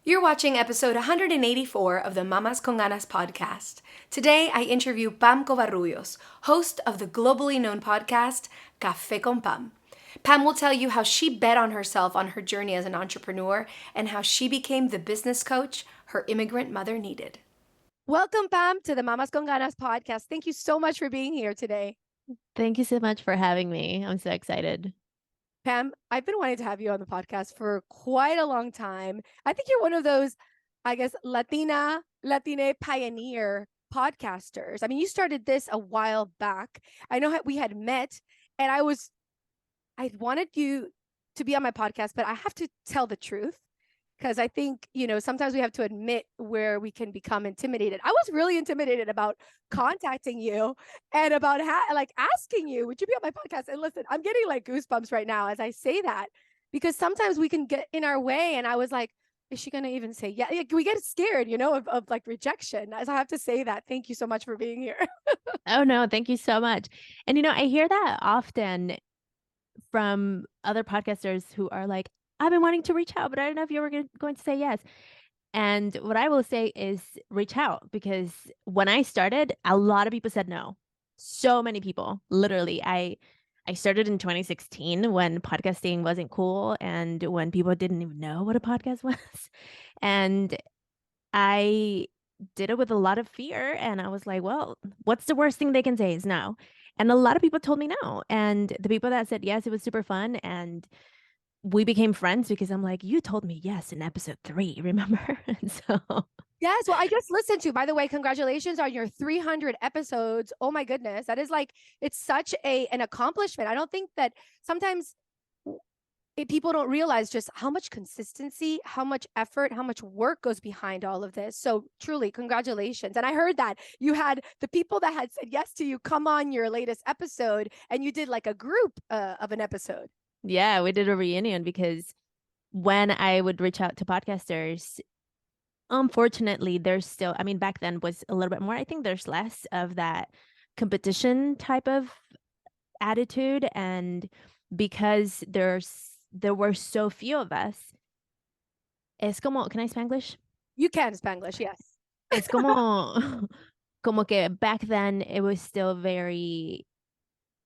You're watching episode 184 of the Mamas Con Ganas podcast. Today, I interview Pam Covarrubias, host of the globally known podcast, Cafe Con Pam. Pam will tell you how she bet on herself on her journey as an entrepreneur and how she became the business coach her immigrant mother needed. Welcome, Pam, to the Mamas Con Ganas podcast. Thank you so much for being here today. Thank you so much for having me. I'm so excited. Pam, I've been wanting to have you on the podcast for quite a long time. I think you're one of those, I guess, Latine pioneer podcasters. I mean, you started this a while back. I know we had met, and I wanted you to be on my podcast, but I have to tell the truth because I think, sometimes we have to admit where we can become intimidated. I was really intimidated about contacting you and about asking you, would you be on my podcast? And listen, I'm getting like goosebumps right now as I say that, because sometimes we can get in our way. And I was like, is she going to even say, yeah, we get scared, of like rejection. As I have to say that. Thank you so much for being here. Oh, no, thank you so much. And, I hear that often from other podcasters who are like, I've been wanting to reach out, but I don't know if you were going to say yes. And what I will say is reach out, because when I started, a lot of people said no. So many people, literally. I started in 2016 when podcasting wasn't cool and when people didn't even know what a podcast was. And I did it with a lot of fear, and I was like, well, what's the worst thing they can say is no. And a lot of people told me no. And the people that said yes, it was super fun. And we became friends because I'm like, you told me yes in episode 3, remember? And so Yes, well, I just listened to, by the way, congratulations on your 300 episodes. Oh my goodness. That is like, it's such an accomplishment. I don't think that sometimes people don't realize just how much consistency, how much effort, how much work goes behind all of this. So truly, congratulations. And I heard that you had the people that had said yes to you come on your latest episode, and you did like a group of an episode. yeah, we did a reunion because when I would reach out to podcasters, unfortunately, there's still, I mean, back then was a little bit more. I think there's less of that competition type of attitude. And because there were so few of us, es como, can I Spanglish? You can Spanglish, yes. Es como, como que back then it was still very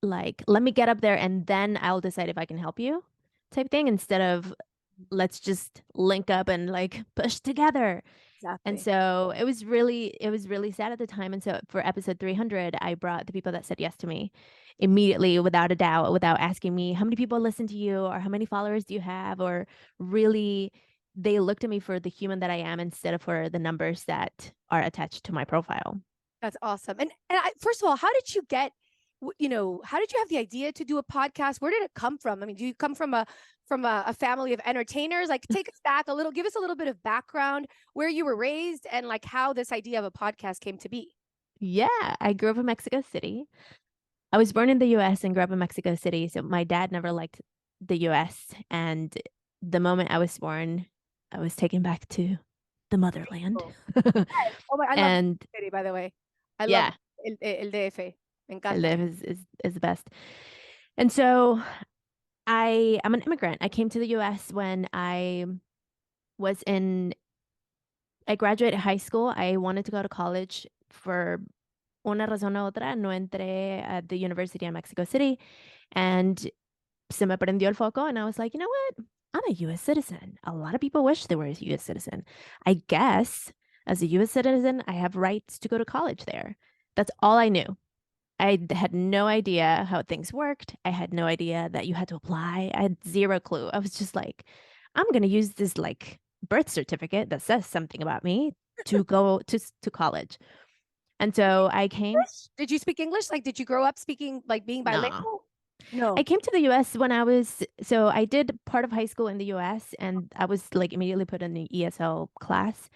like, let me get up there and then I'll decide if I can help you type thing, instead of let's just link up and like push together. Exactly. And so it was really sad at the time. And so for episode 300, I brought the people that said yes to me immediately, without a doubt, without asking me how many people listen to you or how many followers do you have, or really they looked at me for the human that I am instead of for the numbers that are attached to my profile. That's awesome. And first of all, how did you get, how did you have the idea to do a podcast? Where did it come from? I mean, do you come from a family of entertainers? Like, take us back a little, give us a little bit of background, where you were raised and like how this idea of a podcast came to be. Yeah, I grew up in Mexico City. I was born in the US and grew up in Mexico City. So my dad never liked the US. And the moment I was born, I was taken back to the motherland. Oh my, I love and city, by the way. I yeah, love el DF. Me I encanta. live is the best. And so I'm an immigrant. I came to the US when I graduated high school. I wanted to go to college. For una razón u otra, no entré at the university in Mexico City, and se me prendió el foco, and I was like, you know what? I'm a U.S. citizen. A lot of people wish they were a U.S. citizen. I guess as a U.S. citizen, I have rights to go to college there. That's all I knew. I had no idea how things worked. I had no idea that you had to apply. I had zero clue. I was just like, I'm going to use this like birth certificate that says something about me to go to college. And so I came. Did you speak English? Like, did you grow up speaking, like being bilingual? No. I came to the US when I did part of high school in the US, and I was like immediately put in the ESL class.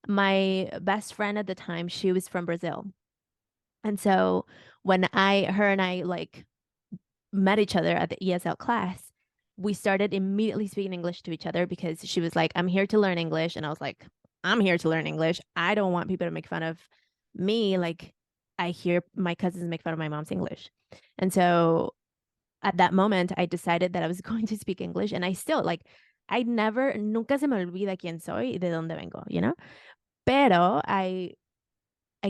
My best friend at the time, she was from Brazil. And so when her and I like met each other at the ESL class, we started immediately speaking English to each other because she was like, I'm here to learn English. And I was like, I'm here to learn English. I don't want people to make fun of me. Like, I hear my cousins make fun of my mom's English. And so at that moment, I decided that I was going to speak English. And I still like, nunca se me olvida quién soy y de dónde vengo, you know? Pero I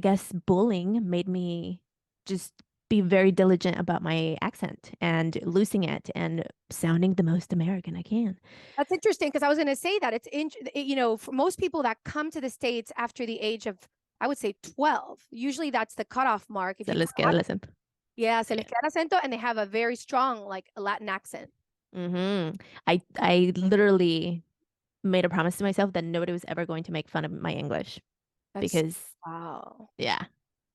guess bullying made me just be very diligent about my accent and losing it and sounding the most American I can. That's interesting because I was going to say that for most people that come to the States after the age of, I would say 12, usually that's the cutoff mark. If Se you les queda el acento. yeah, se les Yeah. queda el acento and they have a very strong like Latin accent. I literally made a promise to myself that nobody was ever going to make fun of my English That's because wow. yeah,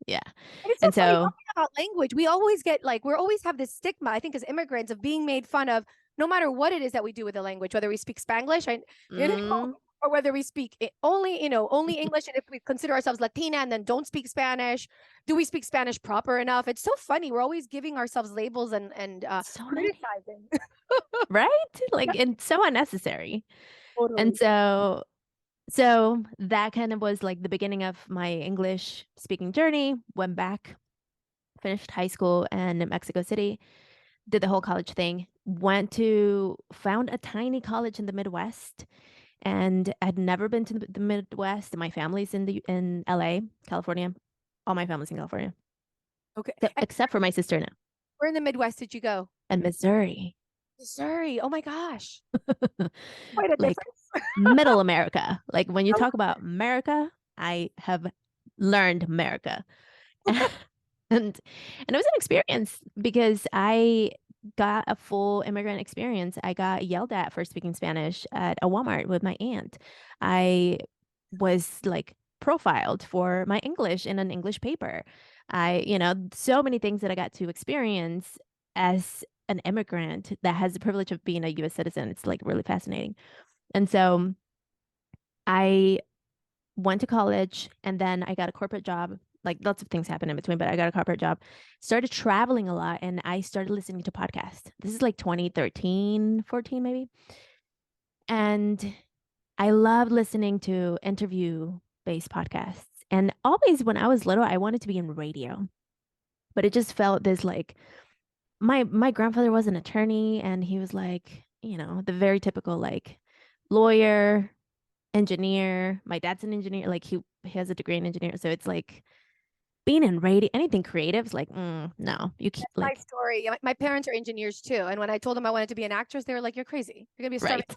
yeah. And it's so And funny so talking about language. We always get we always have this stigma, I think, as immigrants of being made fun of no matter what it is that we do with the language, whether we speak Spanglish, mm, or whether we speak only English. And if we consider ourselves Latina and then don't speak Spanish, do we speak Spanish proper enough? It's so funny. We're always giving ourselves labels and so many, criticizing. right? Like, and so unnecessary. And Totally. so that kind of was like the beginning of my English speaking journey. Went back, finished high school in Mexico City, did the whole college thing, found a tiny college in the Midwest. And I'd never been to the Midwest. My family's in LA, California. All my family's in California, Okay. And except for my sister now, where in the Midwest did you go? and Missouri. Missouri. Oh my gosh. Quite a Like difference. middle America. Like when you talk about America, I have learned America. And it was an experience because I got a full immigrant experience. I got yelled at for speaking Spanish at a Walmart with my aunt. I was like profiled for my English in an English paper. So many things that I got to experience as an immigrant that has the privilege of being a US citizen. It's like really fascinating. And so I went to college and then I got a corporate job. Like lots of things happened in between, but I got a corporate job, started traveling a lot, and I started listening to podcasts. This is like 2013, 14 maybe. And I loved listening to interview-based podcasts. And always when I was little, I wanted to be in radio. But it just felt this like my grandfather was an attorney and he was like, the very typical like lawyer, engineer. My dad's an engineer, like he has a degree in engineering. So it's like being in radio, anything creative is like, no, you keep My like, story. Yeah, my parents are engineers too. And when I told them I wanted to be an actress, they were like, "You're crazy. You're gonna be a star." right.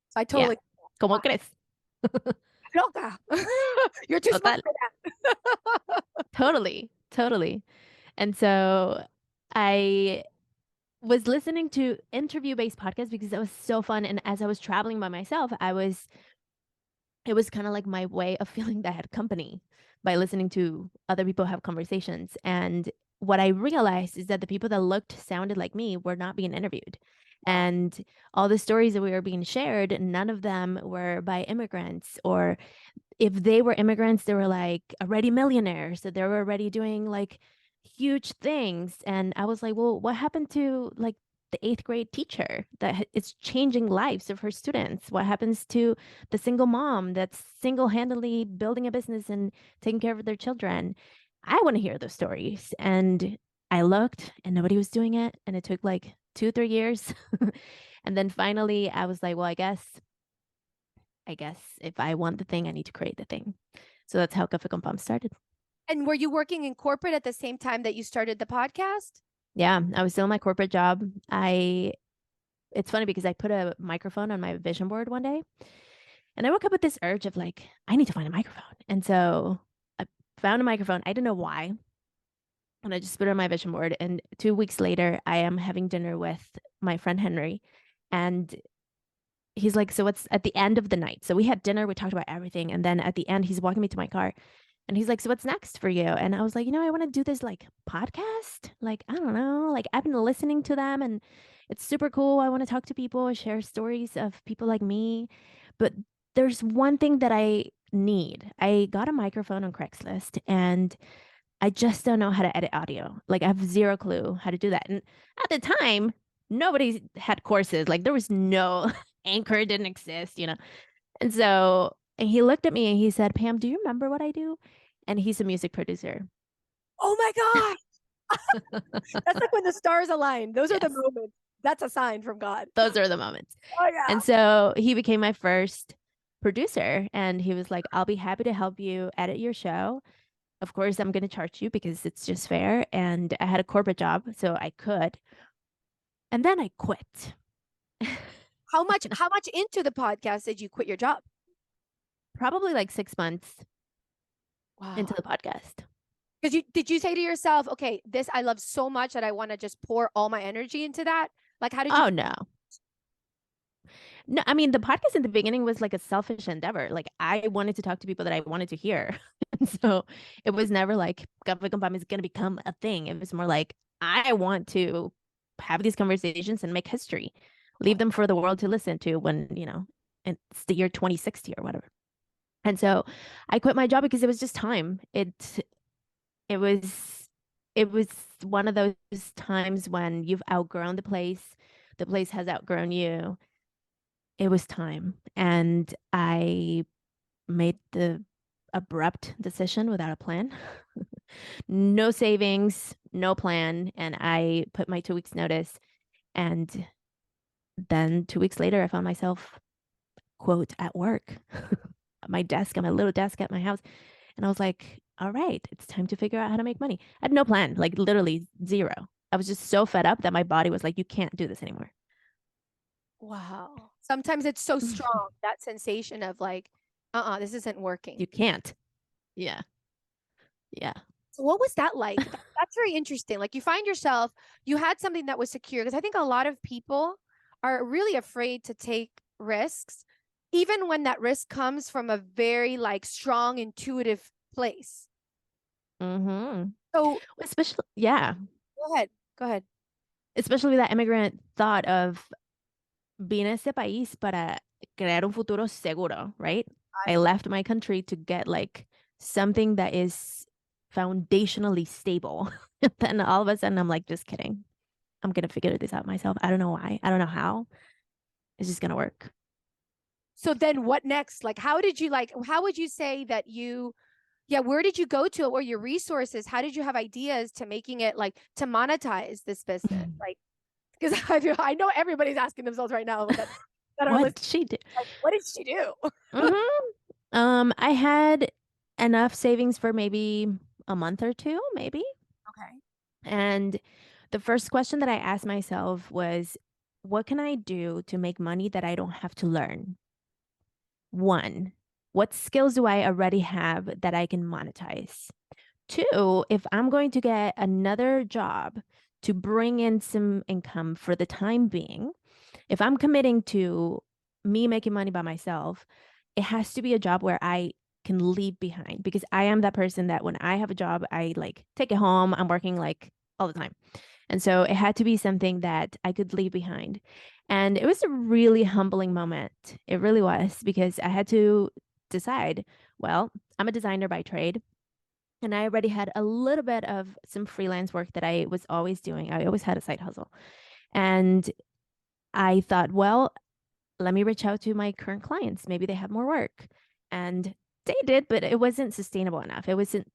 So I Yeah. totally ¿Cómo crees? loca. You're too smart Total. for that. Totally. Totally. And so I was listening to interview-based podcasts because that was so fun. And as I was traveling by myself, it was kind of like my way of feeling that I had company by listening to other people have conversations. And what I realized is that the people that sounded like me were not being interviewed. And all the stories that we were being shared, none of them were by immigrants, or if they were immigrants, they were like already millionaires, so they were already doing like huge things. And I was like, well, what happened to like the eighth grade teacher that is changing lives of her students? What happens to the single mom that's single-handedly building a business and taking care of their children? I want to hear those stories. And I looked and nobody was doing it. And it took like 2-3 years. And then finally I was like, well, I guess if I want the thing, I need to create the thing. So that's how Cafe Con Pam started. And were you working in corporate at the same time that you started the podcast? Yeah, I was still in my corporate job. It's funny because I put a microphone on my vision board one day and I woke up with this urge of like, I need to find a microphone. And so I found a microphone. I didn't know why. And I just put it on my vision board. And 2 weeks later, I am having dinner with my friend Henry. And he's like, so what's at the end of the night? So we had dinner, we talked about everything. And then at the end, he's walking me to my car and he's like, so what's next for you? And I was like, I want to do this like podcast. Like, I don't know, like I've been listening to them and it's super cool. I want to talk to people, share stories of people like me. But there's one thing that I need. I got a microphone on Craigslist and I just don't know how to edit audio. Like I have zero clue how to do that. And at the time, nobody had courses. Like there was no Anchor didn't exist. And so and he looked at me and he said, Pam, do you remember what I do? And he's a music producer. Oh my gosh. That's like when the stars align. Those are the Yes. moments. That's a sign from God. Those are the moments. Oh yeah. And so he became my first producer, and he was like, I'll be happy to help you edit your show. Of course, I'm going to charge you because it's just fair. And I had a corporate job, so I could. And then I quit. How much into the podcast did you quit your job? Probably like 6 months into Wow. the podcast. Because did you say to yourself, okay, this I love so much that I want to just pour all my energy into that? Like, how did you? Oh, no. No, I mean, the podcast in the beginning was like a selfish endeavor. Like, I wanted to talk to people that I wanted to hear. And so it was never like Cafe Con Pam is going to become a thing. It was more like, I want to have these conversations and make history, leave them for the world to listen to when, it's the year 2060 or whatever. And so I quit my job because it was just time. It was one of those times when you've outgrown the place has outgrown you. It was time. And I made the abrupt decision without a plan. No savings, no plan. And I put my 2 weeks notice. And then 2 weeks later, I found myself, quote, at work at my desk, at my little desk at my house. And I was like, all right, it's time to figure out how to make money. I had no plan, like literally zero. I was just so fed up that my body was like, you can't do this anymore. Wow. Sometimes it's so strong, that sensation of like, this isn't working. You can't. Yeah. Yeah. So what was that like? That's very interesting. Like you find yourself, you had something that was secure. Because I think a lot of people are really afraid to take risks, even when that risk comes from a very like strong, intuitive place. Mm-hmm. So Especially, yeah. go ahead. Go ahead. Especially that immigrant thought of vine a este país para crear un futuro seguro, right? I left my country to get like something that is foundationally stable. Then all of a sudden, I'm like, just kidding. I'm going to figure this out myself. I don't know why. I don't know how. It's just going to work. So then what next? Like, how would you say that where did you go to or your resources? How did you have ideas to making it like to monetize this business? Like, because I know everybody's asking themselves right now that are What listening, did she do? like, what did she do? I had enough savings for maybe a month or two, maybe. Okay. And the first question that I asked myself was, what can I do to make money that I don't have to learn? One, what skills do I already have that I can monetize? Two, if I'm going to get another job to bring in some income for the time being, if I'm committing to me making money by myself, it has to be a job where I can leave behind, because I am that person that when I have a job, I like take it home. I'm working like all the time. And so it had to be something that I could leave behind. And it was a really humbling moment. It really was, because I had to decide, well, I'm a designer by trade. And I already had a little bit of some freelance work that I was always doing. I always had a side hustle. And I thought, well, let me reach out to my current clients. Maybe they have more work. And they did, but it wasn't sustainable enough. It wasn't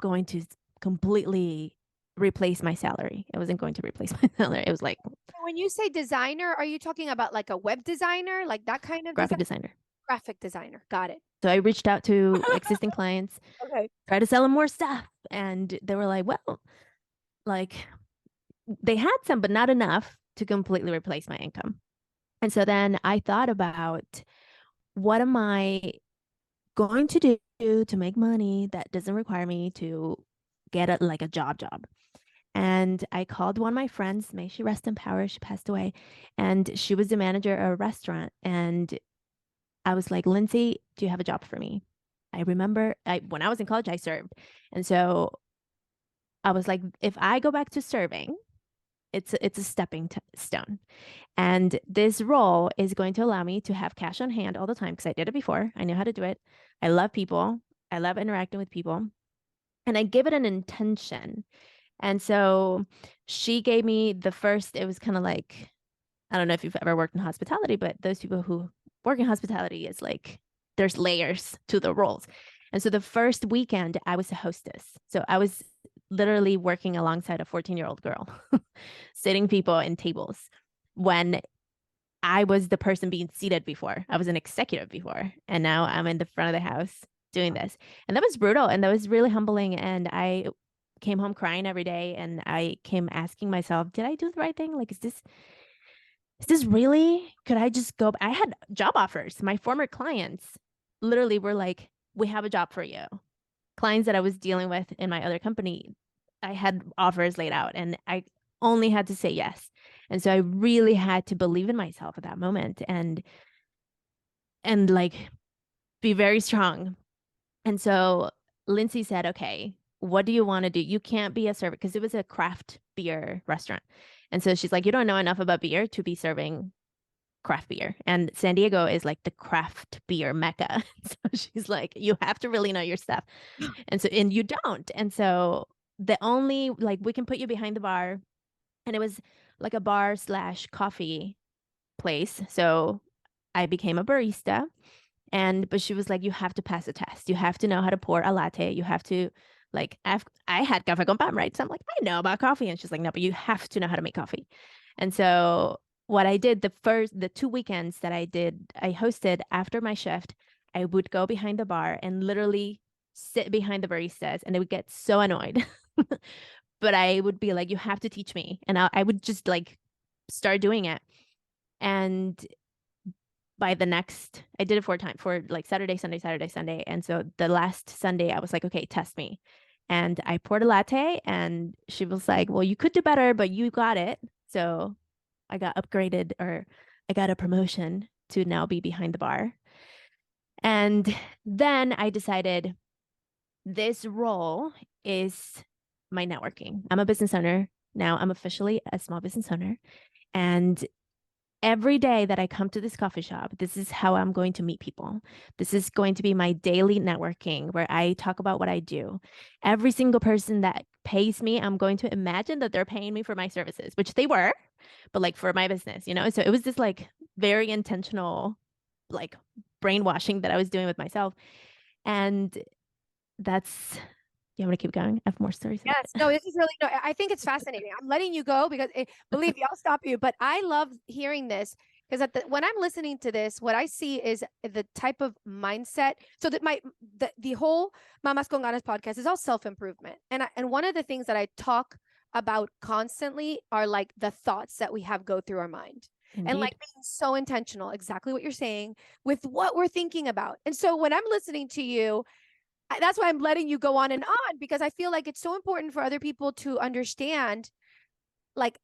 going to completely replace my salary. It wasn't going to replace my salary. It was like When you say designer, are you talking about like a web designer, like that kind of graphic designer. graphic designer? Got it. So I reached out to existing clients, Okay. try to sell them more stuff. And they were like, well, like they had some, but not enough to completely replace my income. And so then I thought about, what am I going to do to make money that doesn't require me to get a job? And I called one of my friends, may she rest in power, she passed away, and she was the manager of a restaurant. And I was like, Lindsay, do you have a job for me? I remember when I was in college, I served. And so I was like, if I go back to serving, it's a stepping stone. And this role is going to allow me to have cash on hand all the time, because I did it before. I know how to do it. I love people. I love interacting with people. And I give it an intention. And so she gave me it was kind of like, I don't know if you've ever worked in hospitality, but those people who work in hospitality is like, there's layers to the roles. And so the first weekend I was a hostess. So I was literally working alongside a 14-year-old girl, sitting people in tables, when I was the person being seated before. I was an executive before, and now I'm in the front of the house doing this. And that was brutal, and that was really humbling. And I came home crying every day, and I came asking myself, did I do the right thing? Like, is this really? Could I just go? I had job offers. My former clients literally were like, we have a job for you. Clients that I was dealing with in my other company, I had offers laid out, and I only had to say yes. And so I really had to believe in myself at that moment and like be very strong. And so Lindsay said, okay, what do you want to do? You can't be a server, because it was a craft beer restaurant. And so she's like, you don't know enough about beer to be serving craft beer. And San Diego is like the craft beer mecca. So she's like, you have to really know your stuff. And you don't. And so the only, like, we can put you behind the bar. And it was like a bar slash coffee place. So I became a barista. But she was like, you have to pass a test. You have to know how to pour a latte. You have to, like, I had Cafe Con Pam, right? So I'm like, I know about coffee. And she's like, no, but you have to know how to make coffee. And so what I did, the 2 weekends that I hosted after my shift, I would go behind the bar and literally sit behind the baristas, and they would get so annoyed. But I would be like, you have to teach me. And I would just like start doing it. And by the next, I did it 4 times for like Saturday, Sunday, Saturday, Sunday. And so the last Sunday, I was like, okay, test me. And I poured a latte, and she was like, well, you could do better, but you got it. So I got upgraded, or I got a promotion to now be behind the bar. And then I decided this role is my networking. I'm a business owner. Now I'm officially a small business owner. And every day that I come to this coffee shop, this is how I'm going to meet people. This is going to be my daily networking, where I talk about what I do. Every single person that pays me, I'm going to imagine that they're paying me for my services, which they were, but like for my business, you know? So it was this like very intentional, like brainwashing that I was doing with myself. And that's, you want to keep going? I have more stories. Yes, no, this is really, no, I think it's fascinating. I'm letting you go because believe me, I'll stop you. But I love hearing this because when I'm listening to this, what I see is the type of mindset. So that the whole Mamas con Ganas podcast is all self-improvement. And one of the things that I talk about constantly are like the thoughts that we have go through our mind. Indeed. And like being so intentional, exactly what you're saying, with what we're thinking about. And so when I'm listening to you, that's why I'm letting you go on and on, because I feel like it's so important for other people to understand like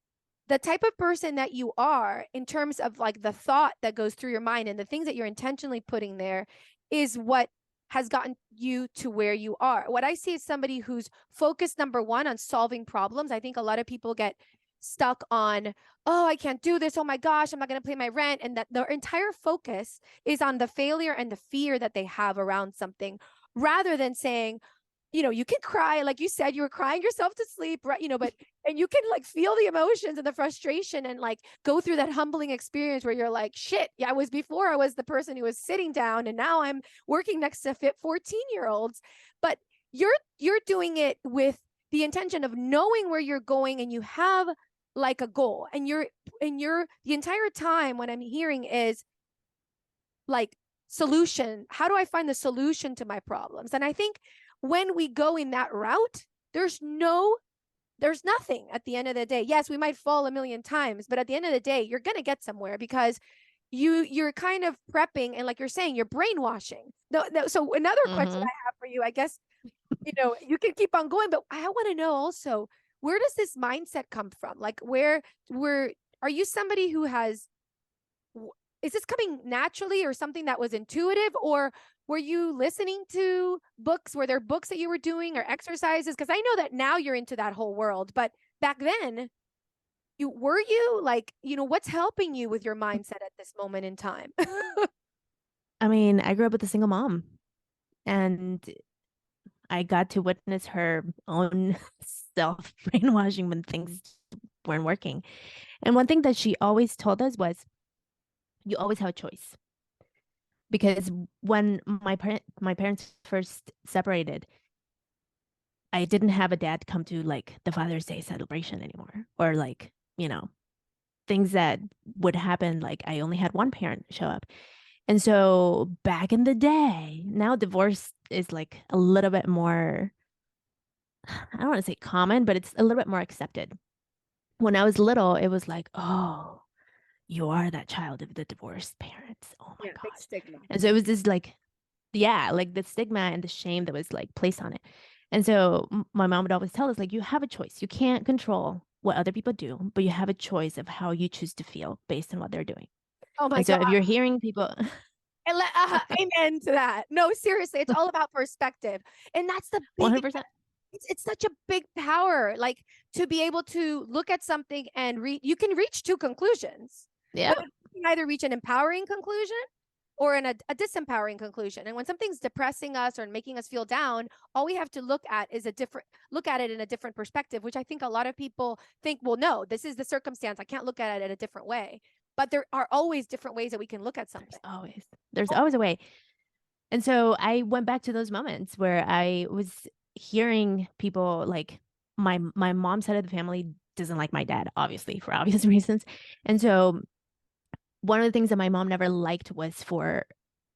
the type of person that you are in terms of like the thought that goes through your mind and the things that you're intentionally putting there is what has gotten you to where you are. What I see is somebody who's focused, number one, on solving problems. I think a lot of people get stuck on, oh, I can't do this. Oh my gosh, I'm not going to pay my rent. And that their entire focus is on the failure and the fear that they have around something, rather than saying, you can cry, like you said, you were crying yourself to sleep, right? And you can like feel the emotions and the frustration and like go through that humbling experience where you're like, shit, yeah, I was the person who was sitting down, and now I'm working next to fit 14-year-olds. But you're doing it with the intention of knowing where you're going, and you have like a goal, and you're the entire time when I'm hearing is like, solution. How do I find the solution to my problems? And I think when we go in that route, there's nothing at the end of the day. Yes, we might fall a million times, but at the end of the day, you're going to get somewhere, because you're kind of prepping, and like you're saying, you're brainwashing. So another question I have for you, I guess, you can keep on going, but I want to know also, where does this mindset come from? Like, where are you somebody who is this coming naturally, or something that was intuitive, or were you listening to books? Were there books that you were doing, or exercises? Because I know that now you're into that whole world, but back then, were you like, what's helping you with your mindset at this moment in time? I mean, I grew up with a single mom, and I got to witness her own self brainwashing when things weren't working. And one thing that she always told us was, you always have a choice. Because when my parents first separated, I didn't have a dad come to like the Father's Day celebration anymore, or like, things that would happen. Like I only had one parent show up. And so back in the day, now divorce is like a little bit more, I don't want to say common, but it's a little bit more accepted. When I was little, it was like, oh, you are that child of the divorced parents. Oh my Yeah, big gosh. stigma. And so it was this like, yeah, like the stigma and the shame that was like placed on it. And so my mom would always tell us, like, you have a choice. You can't control what other people do, but you have a choice of how you choose to feel based on what they're doing. Oh my And so God. if you're hearing people, Amen to that. No, seriously, it's all about perspective. And that's the big 100%. it's such a big power, like to be able to look at something and you can reach two conclusions, Yeah. but you can either reach an empowering conclusion or a disempowering conclusion. And when something's depressing us or making us feel down, all we have to look at is look at it in a different perspective, which I think a lot of people think, well, no, this is the circumstance. I can't look at it in a different way. But there are always different ways that we can look at something. There's always a way. And so I went back to those moments where I was hearing people like my mom's side of the family doesn't like my dad, obviously, for obvious reasons. And so one of the things that my mom never liked was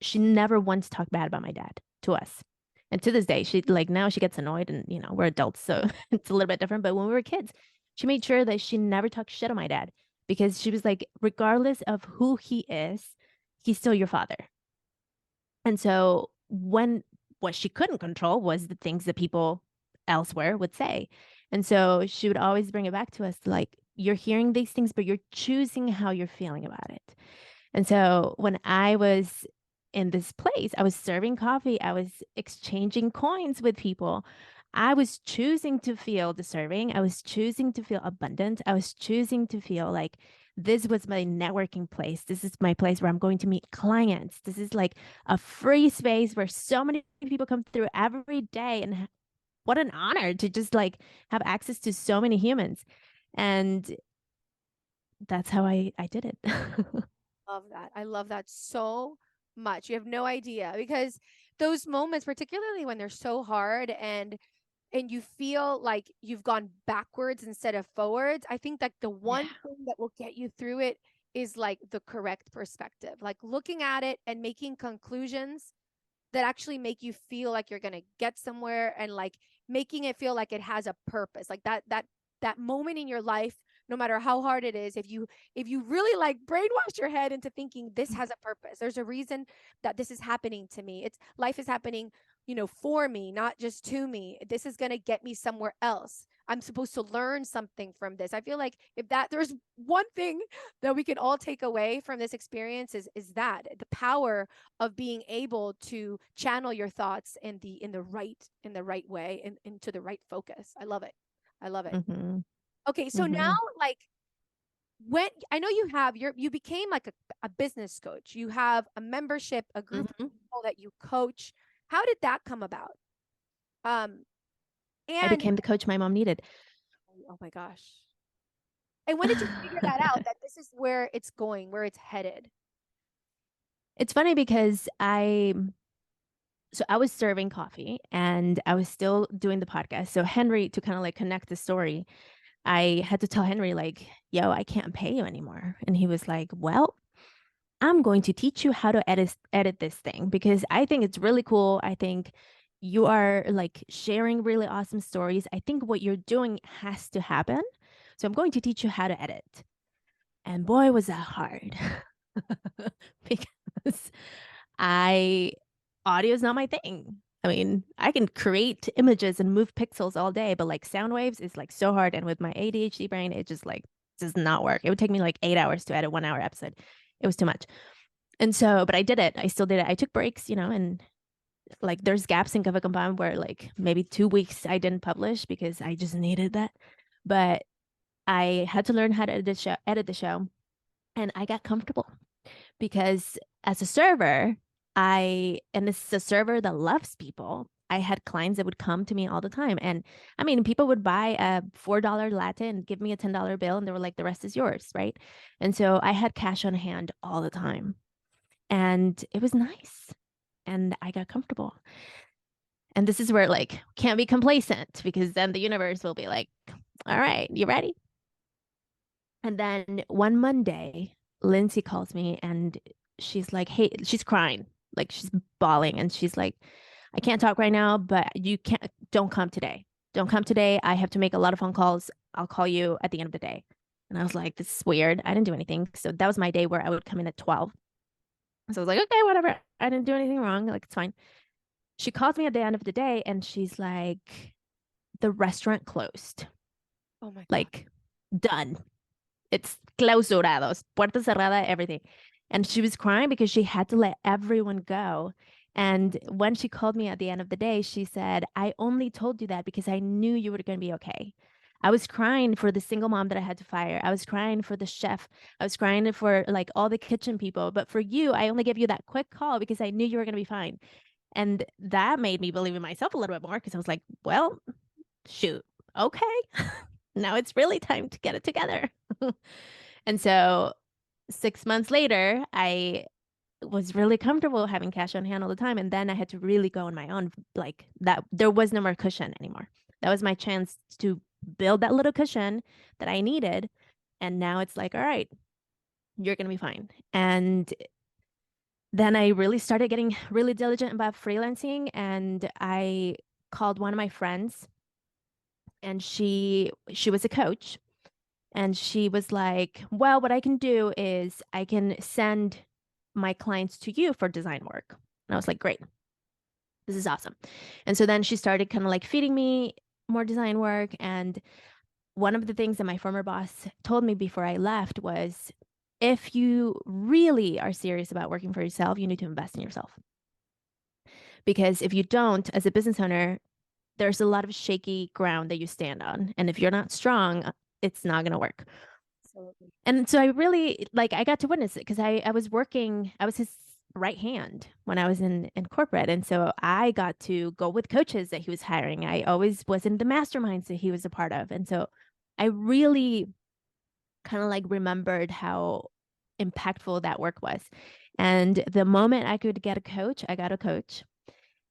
she never once talked bad about my dad to us. And to this day, she like now she gets annoyed and we're adults, so it's a little bit different. But when we were kids, she made sure that she never talked shit on my dad because she was like, regardless of who he is, he's still your father. And so what she couldn't control was the things that people elsewhere would say. And so she would always bring it back to us like, you're hearing these things, but you're choosing how you're feeling about it. And so when I was in this place, I was serving coffee, I was exchanging coins with people. I was choosing to feel deserving. I was choosing to feel abundant. I was choosing to feel like this was my networking place. This is my place where I'm going to meet clients. This is like a free space where so many people come through every day. And what an honor to just like have access to so many humans. And that's how I did it. Love that. I love that so much. You have no idea, because those moments, particularly when they're so hard and you feel like you've gone backwards instead of forwards, I think that the one Yeah. thing that will get you through it is like the correct perspective, like looking at it and making conclusions that actually make you feel like you're going to get somewhere, and like making it feel like it has a purpose, like that moment in your life, no matter how hard it is, if you really like brainwash your head into thinking this has a purpose, there's a reason that this is happening to me, it's life is happening, for me, not just to me, this is going to get me somewhere else, I'm supposed to learn something from this. I feel like if that there's one thing that we can all take away from this experience is that the power of being able to channel your thoughts in the right way and into the right focus. I love it. I love it. Mm-hmm. Okay, so now, Mm-hmm. like, when I know you became like a business coach. You have a membership, a group of Mm-hmm. people that you coach. How did that come about? Um, I and became the coach my mom needed. oh my gosh. And when did you figure that out, that this is where it's going, where it's headed? It's funny because I was serving coffee and I was still doing the podcast. So Henry, to kind of like connect the story, I had to tell Henry like, yo, I can't pay you anymore. And he was like, well, I'm going to teach you how to edit this thing because I think it's really cool. I think you are like sharing really awesome stories. I think what you're doing has to happen. So I'm going to teach you how to edit. And boy, was that hard. Because I audio is not my thing. I mean, I can create images and move pixels all day, but like sound waves is like so hard. And with my ADHD brain, it just like does not work. It would take me like 8 hours to edit 1 hour episode. It was too much. And so, but I did it. I still did it. I took breaks, and like there's gaps in Cafe Con Pam where like maybe 2 weeks I didn't publish because I just needed that. But I had to learn how to edit the show, and I got comfortable because as a server, and this is a server that loves people. I had clients that would come to me all the time. And I mean, people would buy a $4 latte and give me a $10 bill, and they were like, the rest is yours, right? And so I had cash on hand all the time. And it was nice. And I got comfortable. And this is where like can't be complacent because then the universe will be like, all right, you ready? And then one Monday, Lindsay calls me and she's like, hey, she's crying, like she's bawling. And she's like, I can't talk right now, but don't come today. Don't come today. I have to make a lot of phone calls. I'll call you at the end of the day. And I was like, this is weird. I didn't do anything. So that was my day where I would come in at 12. So I was like, okay, whatever. I didn't do anything wrong. Like, it's fine. She calls me at the end of the day and she's like, the restaurant closed. Oh my God. Like, done. It's clausurados, puerta cerrada, everything. And she was crying because she had to let everyone go. And when she called me at the end of the day, she said, I only told you that because I knew you were going to be okay. I was crying for the single mom that I had to fire. I was crying for the chef. I was crying for like all the kitchen people. But for you, I only gave you that quick call because I knew you were going to be fine. And that made me believe in myself a little bit more because I was like, well, shoot, okay. Now it's really time to get it together. And so 6 months later, I was really comfortable having cash on hand all the time. And then I had to really go on my own. Like that, there was no more cushion anymore. That was my chance to build that little cushion that I needed. And now it's like, all right, you're going to be fine. And then I really started getting really diligent about freelancing. And I called one of my friends and she was a coach. And she was like, well, what I can do is I can send my clients to you for design work. And I was like, great, this is awesome. And so then she started kind of like feeding me more design work. And one of the things that my former boss told me before I left was, if you really are serious about working for yourself, you need to invest in yourself. Because if you don't, as a business owner, there's a lot of shaky ground that you stand on. And if you're not strong, it's not going to work. Absolutely. And so I really like, I got to witness it because I was working, I was his right hand when I was in corporate. And so I got to go with coaches that he was hiring. I always was in the masterminds that he was a part of. And so I really kind of like remembered how impactful that work was. And the moment I could get a coach, I got a coach.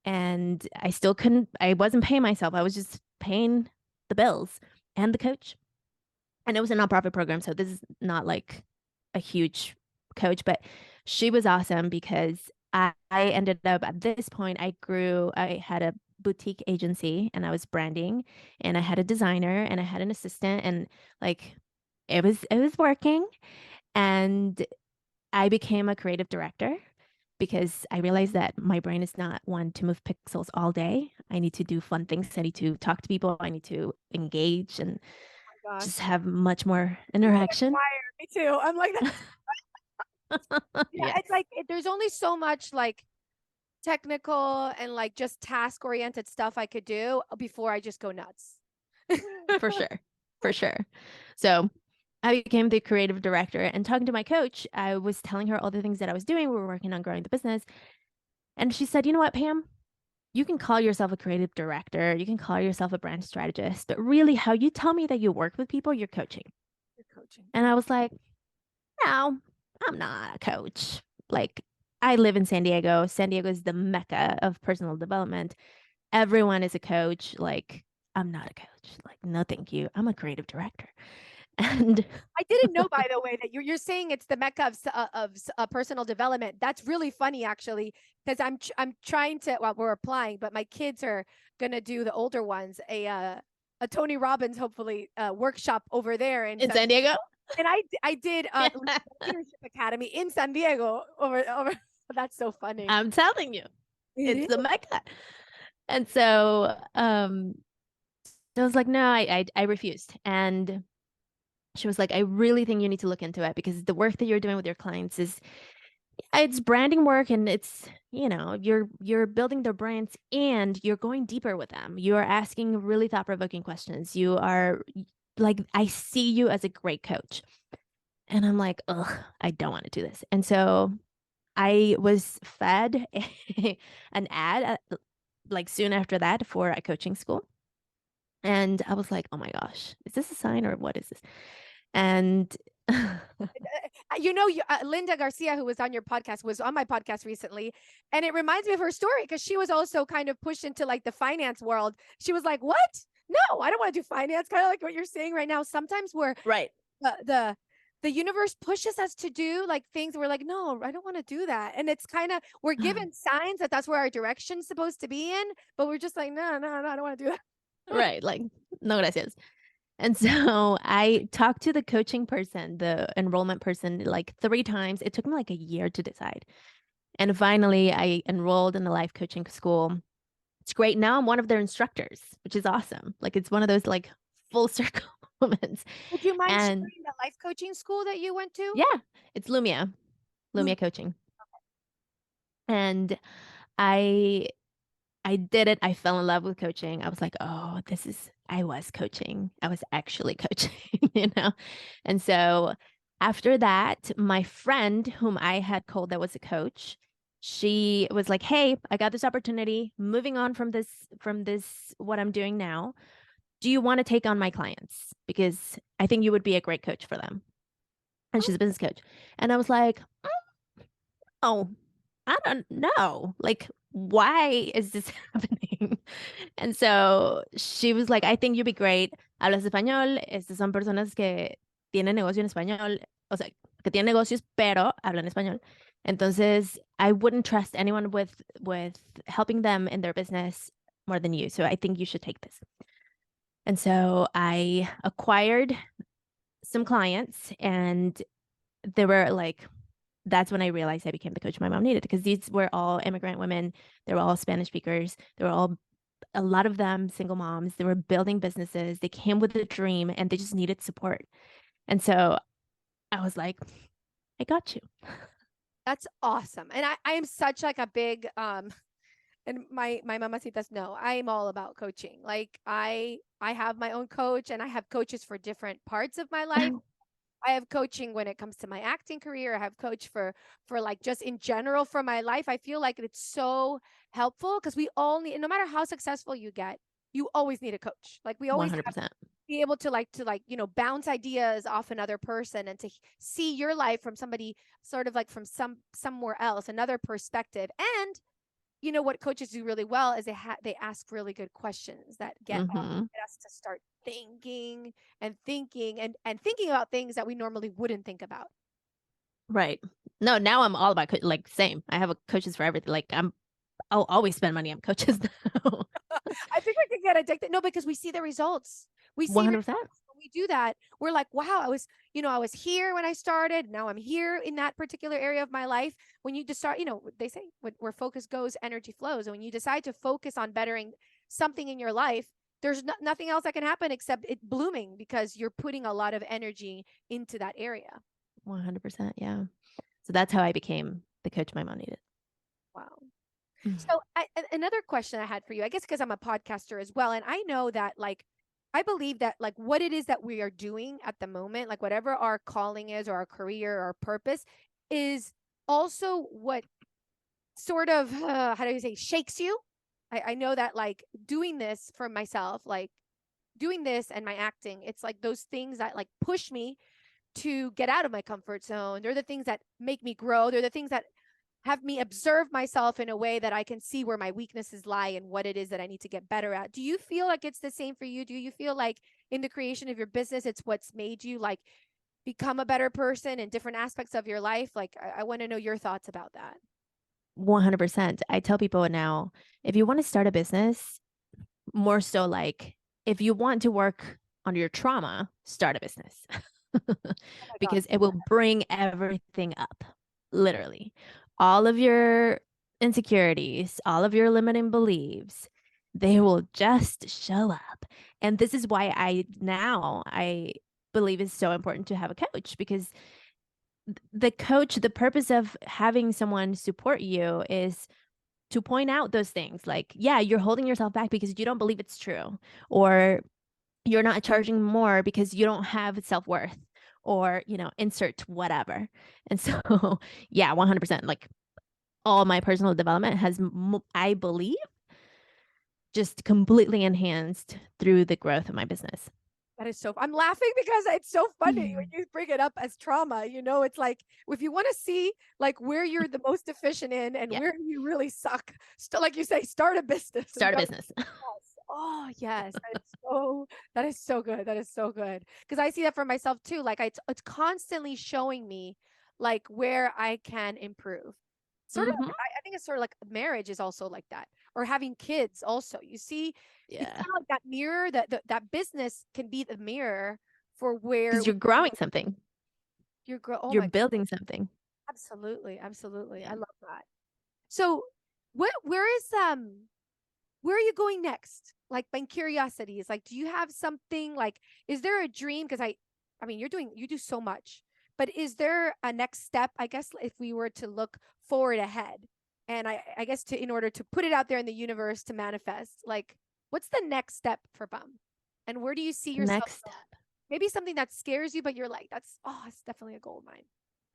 And I still couldn't, I wasn't paying myself. I was just paying the bills and the coach. And it was a nonprofit program. So this is not like a huge coach, but she was awesome because I ended up at this point, I had a boutique agency and I was branding and I had a designer and I had an assistant and like it was working. And I became a creative director because I realized that my brain is not one to move pixels all day. I need to do fun things. I need to talk to people. I need to engage and Oh my just gosh. have much more You said interaction. acquire. Me too. I'm like, yeah, Yes, it's like there's only so much like technical and like just task oriented stuff I could do before I just go nuts. for sure. For sure. So I became the creative director and talking to my coach, I was telling her all the things that I was doing. We were working on growing the business. And she said, you know what, Pam? You can call yourself a creative director. You can call yourself a brand strategist, but really how you tell me that you work with people, you're coaching. You're coaching. And I was like, no, I'm not a coach. Like, I live in San Diego. San Diego is the mecca of personal development. Everyone is a coach. Like, I'm not a coach. Like, no, thank you. I'm a creative director. And I didn't know, by the way, that you're saying it's the mecca of personal development. That's really funny, actually, because I'm trying to. Well, we're applying, but my kids are gonna do, the older ones, a Tony Robbins, hopefully, workshop over there in in San Diego, and I did leadership academy in San Diego over. That's so funny. I'm telling you, It it's is. the mecca. And so, I was like, no, I refused. And she was like, I really think you need to look into it because the work that you're doing with your clients it's branding work and it's, you're building their brands and you're going deeper with them. You are asking really thought-provoking questions. You are like, I see you as a great coach. And I'm like, ugh, I don't want to do this. And so I was fed an ad like soon after that for a coaching school. And I was like, oh my gosh, is this a sign or what is this? And Linda Garcia, who was on your podcast, was on my podcast recently, and it reminds me of her story because she was also kind of pushed into like the finance world. She was like, "What? No, I don't want to do finance." Kind of like what you're saying right now. Sometimes we're right. the universe pushes us to do like things we're like, no, I don't want to do that. And it's kind of, we're given signs that that's where our direction's supposed to be in, but we're just like, no, no, no, I don't want to do that. Right. Like, no gracias. And so I talked to the coaching person, the enrollment person, like 3 times. It took me like a year to decide. And finally, I enrolled in the life coaching school. It's great. Now I'm one of their instructors, which is awesome. Like, it's one of those like full circle moments. Would you mind And sharing the life coaching school that you went to? yeah, it's Lumia Coaching. And I I did it. I fell in love with coaching. I was like, oh, I was coaching. I was actually coaching, you know? And so after that, my friend whom I had called that was a coach, she was like, hey, I got this opportunity moving on from this, what I'm doing now. Do you want to take on my clients? Because I think you would be a great coach for them. And she's a business coach. And I was like, oh, I don't know. Like, why is this happening? And so she was like, I think you'd be great. Hablas español. Estas son personas que tienen negocio en español. O sea, que tienen negocios, pero hablan español. Entonces, I wouldn't trust anyone with helping them in their business more than you. So I think you should take this. And so I acquired some clients, and they were like, that's when I realized I became the coach my mom needed, because these were all immigrant women. They were all Spanish speakers. They were all, a lot of them, single moms. They were building businesses. They came with a dream and they just needed support. And so I was like, I got you. That's awesome. And I am such like a big and my mamacitas know I'm all about coaching. Like I have my own coach, and I have coaches for different parts of my life. I have coaching when it comes to my acting career. I have coach for like just in general for my life. I feel like it's so helpful because we all need, no matter how successful you get, you always need a coach. Like we always have 100%. be able to bounce ideas off another person and to see your life from somebody sort of like from somewhere else, another perspective. And what coaches do really well is they ask really good questions that get us to start thinking and thinking and thinking about things that we normally wouldn't think about. Right. No, now I'm all about like same. I have a coaches for everything. Like I'll always spend money on coaches now. I think we can get addicted. No, because we see the results. We see 100%. results. When we do that, we're like, wow, I was here when I started. Now I'm here in that particular area of my life. When you just start, they say where focus goes, energy flows. And when you decide to focus on bettering something in your life, there's nothing else that can happen except it blooming because you're putting a lot of energy into that area. 100%. Yeah. So that's how I became the coach my mom needed. Wow. So another question I had for you, I guess, because I'm a podcaster as well. And I know that I believe that what it is that we are doing at the moment, like whatever our calling is or our career or our purpose is also what sort of, how do you say, shakes you. I know that doing this for myself, like doing this and my acting, it's like those things that push me to get out of my comfort zone. They're the things that make me grow. They're the things that have me observe myself in a way that I can see where my weaknesses lie and what it is that I need to get better at. Do you feel like it's the same for you? Do you feel like in the creation of your business, it's what's made you become a better person in different aspects of your life? I want to know your thoughts about that. 100%. I tell people now, if you want to start a business, more so if you want to work on your trauma, start a business. Because it will bring everything up, literally. All of your insecurities, all of your limiting beliefs, they will just show up. And this is why I believe it's so important to have a coach, because the purpose of having someone support you is to point out those things. Like, yeah, you're holding yourself back because you don't believe it's true, or you're not charging more because you don't have self-worth, or, insert whatever. And so, yeah, 100%, like all my personal development has, I believe, just completely enhanced through the growth of my business. That is I'm laughing because it's so funny when you bring it up as trauma. It's like, if you want to see where you're the most efficient in and where you really suck, like you say, start a business. Start a business. Oh, yes. That is so good. That is so good. Because I see that for myself too. Like it's constantly showing me like where I can improve. Sort of, Mhm. I think it's sort of like marriage is also like that, or having kids also. You see, it's Yeah. kind of like that mirror that business can be the mirror for where Because you're growing something. you're grow. Oh You're my, building something. absolutely, absolutely. I Yeah. love that. So, where are you going next? Like my curiosity is like, do you have something like, is there a dream? Because I mean, you do so much, but is there a next step? I guess if we were to look forward ahead, and I guess in order to put it out there in the universe to manifest, like, what's the next step for Bum? And where do you see The yourself? next step. Maybe something that scares you, but you're like, it's definitely a goal of mine.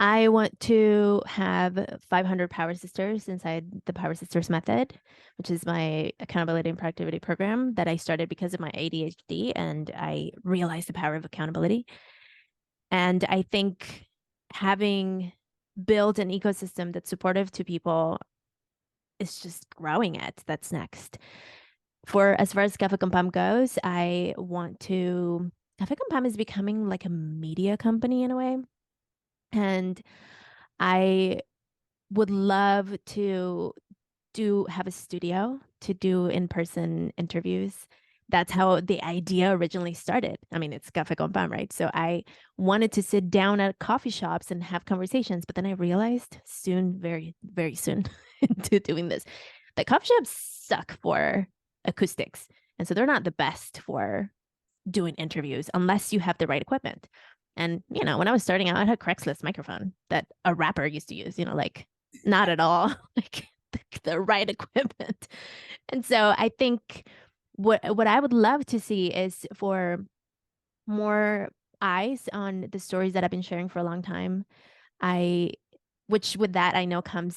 I want to have 500 Power Sisters inside the Power Sisters method, which is my accountability and productivity program that I started because of my ADHD, and I realized the power of accountability. And I think having built an ecosystem that's supportive to people is just growing it. That's next. For as far as Cafe Con Pam goes, I want to. Cafe Con Pam is becoming like a media company in a way. And I would love to have a studio to do in-person interviews. That's how the idea originally started. I mean, it's Cafe Con Pam, right? So I wanted to sit down at coffee shops and have conversations, but then I realized soon, very, very soon into doing this, that coffee shops suck for acoustics. And so they're not the best for doing interviews unless you have the right equipment. And, when I was starting out, I had a Craigslist microphone that a rapper used to use, like not at all like the right equipment. And so I think what I would love to see is for more eyes on the stories that I've been sharing for a long time. I which with that I know comes,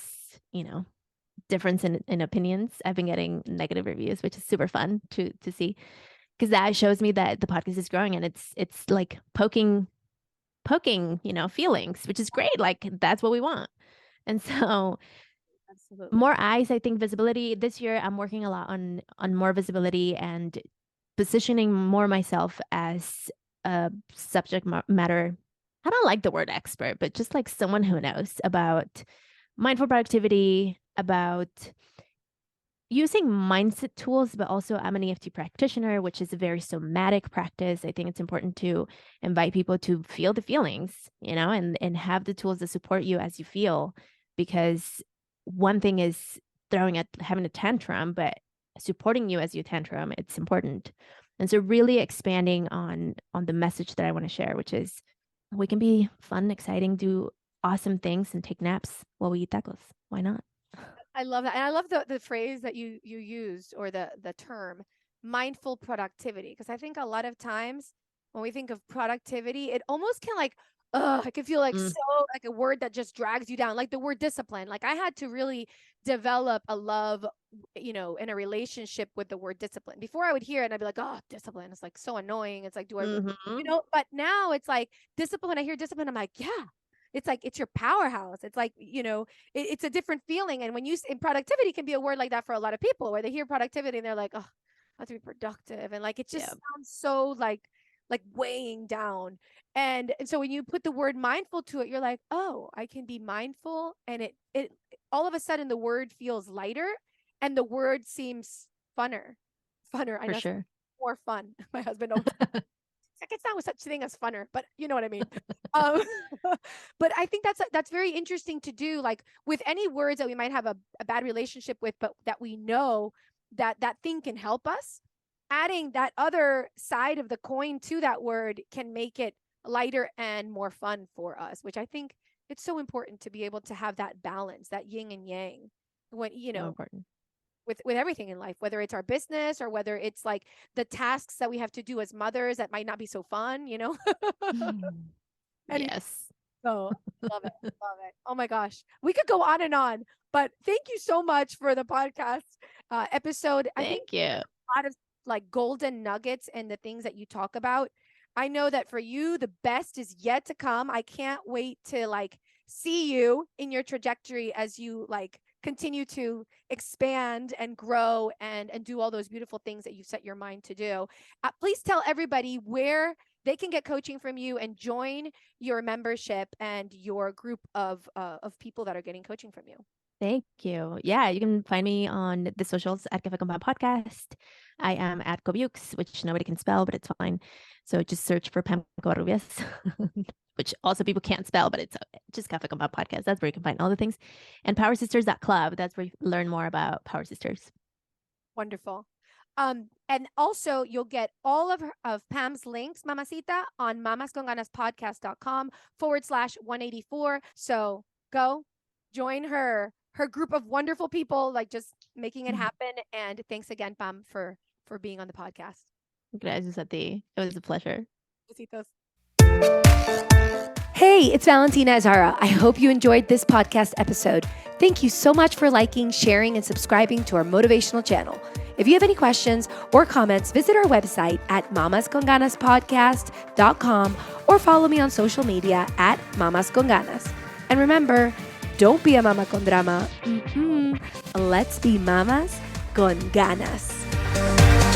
difference in opinions. I've been getting negative reviews, which is super fun to see because that shows me that the podcast is growing and it's like poking feelings, which is great. Like that's what we want. And so Absolutely. more eyes, I think visibility this year I'm working a lot on more visibility and positioning more myself as a subject matter. I don't like the word expert, but just like someone who knows about mindful productivity, about using mindset tools, but also I'm an EFT practitioner, which is a very somatic practice. I think it's important to invite people to feel the feelings, and have the tools that support you as you feel. Because one thing is having a tantrum, but supporting you as you tantrum, it's important. And so really expanding on the message that I want to share, which is we can be fun, exciting, do awesome things and take naps while we eat tacos. Why not? I love that. And I love the phrase that you used, or the term mindful productivity. Because I think a lot of times when we think of productivity, it almost can like, I can feel like Mm, so like a word that just drags you down. Like the word discipline. Like I had to really develop a love, in a relationship with the word discipline. Before I would hear it and I'd be like, oh, discipline. It's like so annoying. It's like, do I really, mhm. but now it's like discipline. I hear discipline. I'm like, yeah. It's like it's your powerhouse. It's like, it's a different feeling. And when in productivity can be a word like that for a lot of people, where they hear productivity and they're like, oh, I have to be productive. And like, it just Yeah, sounds so like weighing down. And so when you put the word mindful to it, you're like, oh, I can be mindful. And it all of a sudden the word feels lighter and the word seems funner. I for know it's sure. more fun. My husband always like it's not such thing as funner, but you know what I mean. Um, but I think that's very interesting to do, like with any words that we might have a bad relationship with, but that we know that thing can help us. Adding that other side of the coin to that word can make it lighter and more fun for us, which I think it's so important to be able to have that balance, that yin and yang, when So important. with everything in life, whether it's our business or whether it's like the tasks that we have to do as mothers that might not be so fun. Mm. Anyway, Yes. so love it. Love it. Oh my gosh. We could go on and on, but thank you so much for the podcast episode. I think Thank you. a lot of like golden nuggets and the things that you talk about. I know that for you, the best is yet to come. I can't wait to like see you in your trajectory as you like continue to expand and grow and do all those beautiful things that you set your mind to do. Please tell everybody where they can get coaching from you and join your membership and your group of people that are getting coaching from you. Thank you. Yeah, you can find me on the socials at Cafe Con Pam podcast. I am at Covarrubias, which nobody can spell, but it's fine. So just search for Pam Covarrubias, which also people can't spell, but it's just Cafe Con Pam podcast. That's where you can find all the things. And powersisters.club. That's where you learn more about Power Sisters. Wonderful. And also you'll get all of Pam's links, Mamacita, on mamasconganaspodcast.com/184. So go join her group of wonderful people, like just making it happen. And thanks again, Pam, for being on the podcast. Gracias a ti. It was a pleasure. Besitos. Hey, it's Valentina Azara. I hope you enjoyed this podcast episode. Thank you so much for liking, sharing, and subscribing to our motivational channel. If you have any questions or comments, visit our website at mamasconganaspodcast.com or follow me on social media at mamasconganas. And remember, don't be a mama con drama. Let's be mamas con ganas.